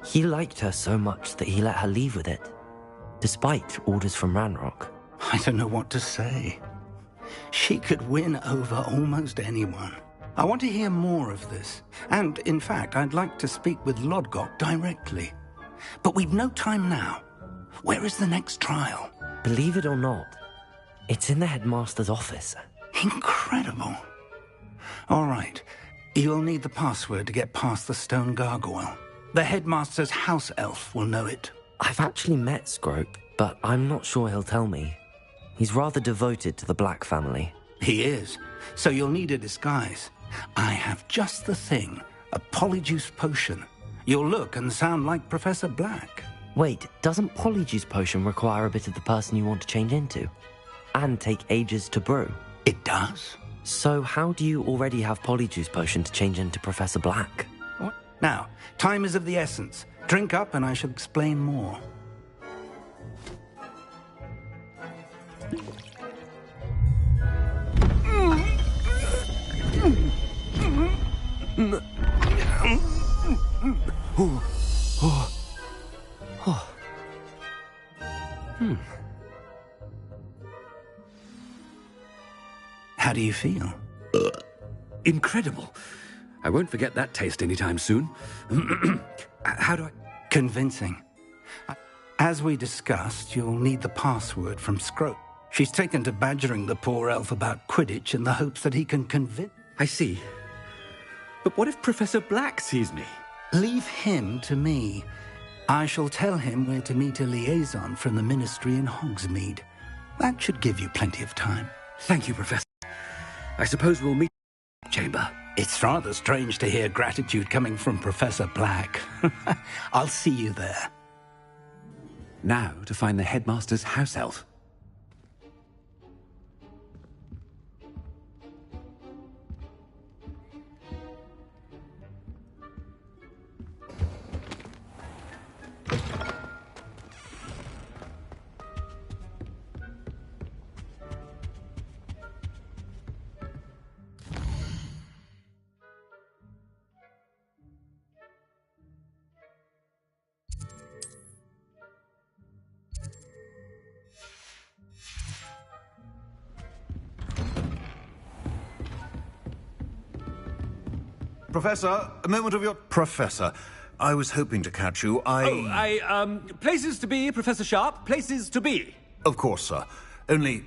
He liked her so much that he let her leave with it, despite orders from Ranrock. I don't know what to say. She could win over almost anyone. I want to hear more of this. And, in fact, I'd like to speak with Lodgok directly. But we've no time now. Where is the next trial? Believe it or not, it's in the headmaster's office. Incredible. All right. You'll need the password to get past the stone gargoyle. The headmaster's house elf will know it. I've actually met Scrope, but I'm not sure he'll tell me. He's rather devoted to the Black family. He is. So you'll need a disguise. I have just the thing. A polyjuice potion. You'll look and sound like Professor Black. Wait, doesn't Polyjuice Potion require a bit of the person you want to change into? And take ages to brew? It does? So how do you already have Polyjuice Potion to change into Professor Black? What? Now, time is of the essence. Drink up and I shall explain more. How do you feel? Incredible. I won't forget that taste anytime soon. How do I... Convincing. As we discussed, you'll need the password from Scrope. She's taken to badgering the poor elf about Quidditch in the hopes that he can convince... I see. But what if Professor Black sees me? Leave him to me. I shall tell him where to meet a liaison from the Ministry in Hogsmeade. That should give you plenty of time. Thank you, Professor. I suppose we'll meet in the chamber. It's rather strange to hear gratitude coming from Professor Black. I'll see you there. Now to find the headmaster's house elf. Professor, a moment of your... Professor, I was hoping to catch you. Places to be, Professor Sharp. Places to be. Of course, sir. Only...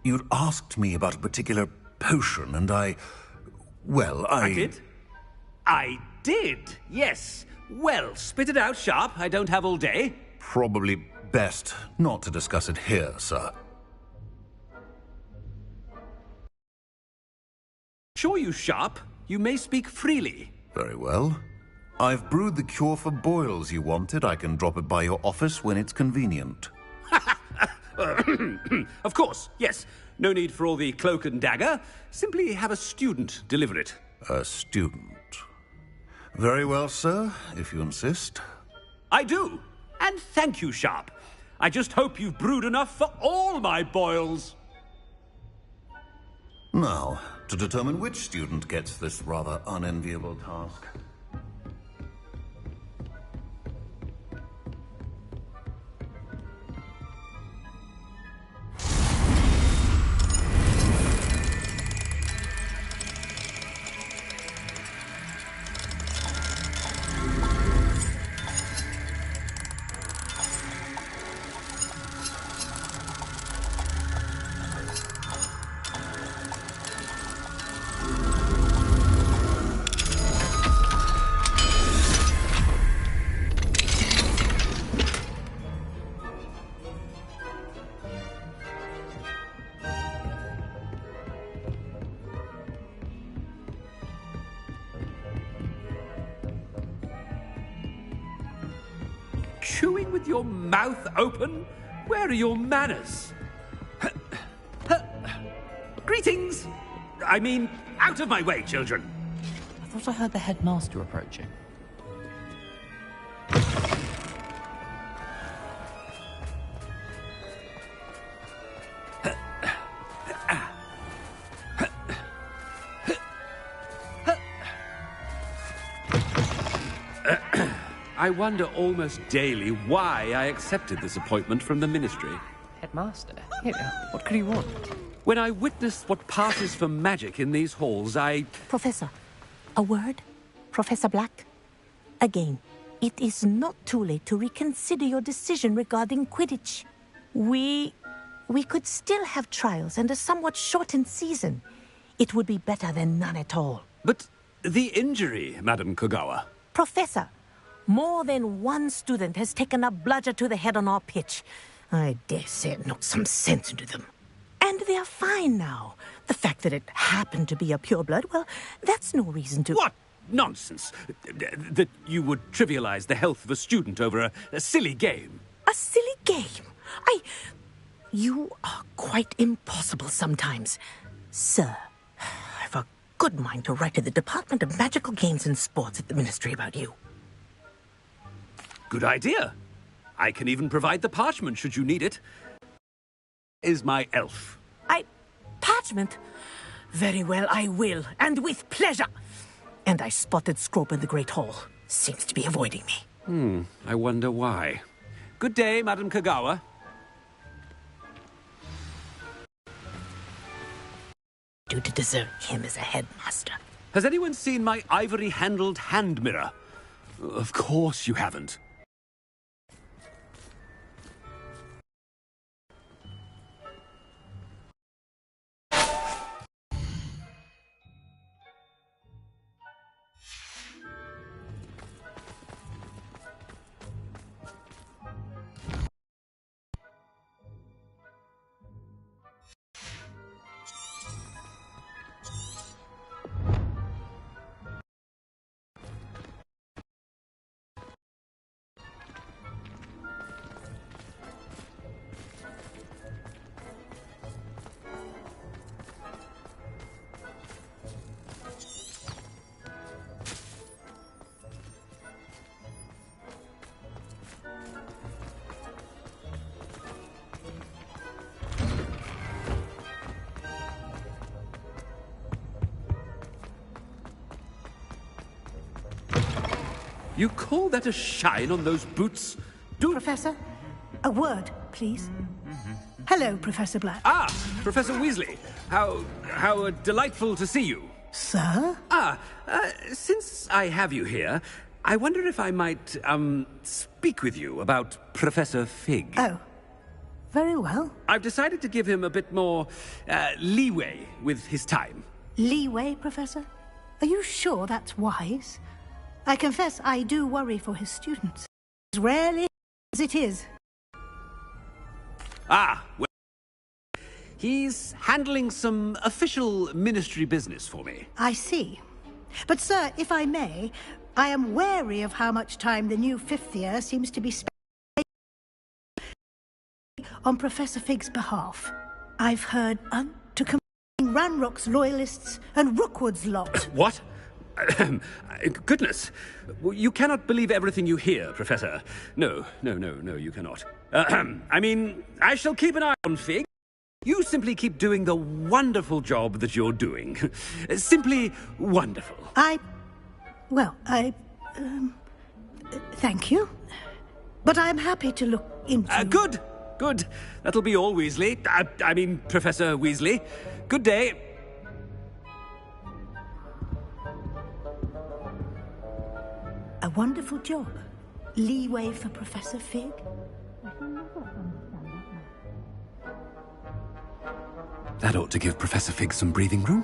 you'd asked me about a particular potion, and I did? I did, yes. Well, spit it out, Sharp. I don't have all day. Probably best not to discuss it here, sir. Sure you, Sharp. You may speak freely. Very well. I've brewed the cure for boils you wanted. I can drop it by your office when it's convenient. Of course, yes. No need for all the cloak and dagger. Simply have a student deliver it. A student. Very well, sir, if you insist. I do. And thank you, Sharp. I just hope you've brewed enough for all my boils. Now, to determine which student gets this rather unenviable task. Chewing with your mouth open? Where are your manners? Greetings! I mean, out of my way, children! I thought I heard the headmaster approaching. I wonder almost daily why I accepted this appointment from the Ministry. Headmaster? Here, what could you want? When I witness what passes for magic in these halls, Professor, a word? Professor Black? Again, it is not too late to reconsider your decision regarding Quidditch. We could still have trials and a somewhat shortened season. It would be better than none at all. But the injury, Madam Kogawa. Professor, more than one student has taken a bludger to the head on our pitch. I dare say it knocked some sense into them. And they are fine now. The fact that it happened to be a pureblood, well, that's no reason to... What nonsense! That you would trivialize the health of a student over a silly game. A silly game? You are quite impossible sometimes. Sir, I've a good mind to write to the Department of Magical Games and Sports at the Ministry about you. Good idea. I can even provide the parchment should you need it. Is my elf. Parchment? Very well, I will, and with pleasure. And I spotted Scrope in the Great Hall. Seems to be avoiding me. I wonder why. Good day, Madam Kogawa. Do to deserve him as a headmaster. Has anyone seen my ivory-handled hand mirror? Of course you haven't. You call that a shine on those boots? Professor, a word, please. Hello, Professor Black. Ah, Professor Weasley. How delightful to see you. Sir? Since I have you here, I wonder if I might, speak with you about Professor Fig. Oh, very well. I've decided to give him a bit more, leeway with his time. Leeway, Professor? Are you sure that's wise? I confess I do worry for his students. As rarely as it is. Well, he's handling some official ministry business for me. I see. But, sir, if I may, I am wary of how much time the new fifth year seems to be spent on Professor Fig's behalf. I've heard to combining Ranrock's loyalists and Rookwood's lot. What? Goodness. You cannot believe everything you hear, Professor. No, you cannot. I mean, I shall keep an eye on Fig. You simply keep doing the wonderful job that you're doing. Simply wonderful. Thank you. But I'm happy to look into... Good. That'll be all, Weasley. I mean, Professor Weasley. Good day. A wonderful job. Leeway for Professor Fig. That ought to give Professor Fig some breathing room.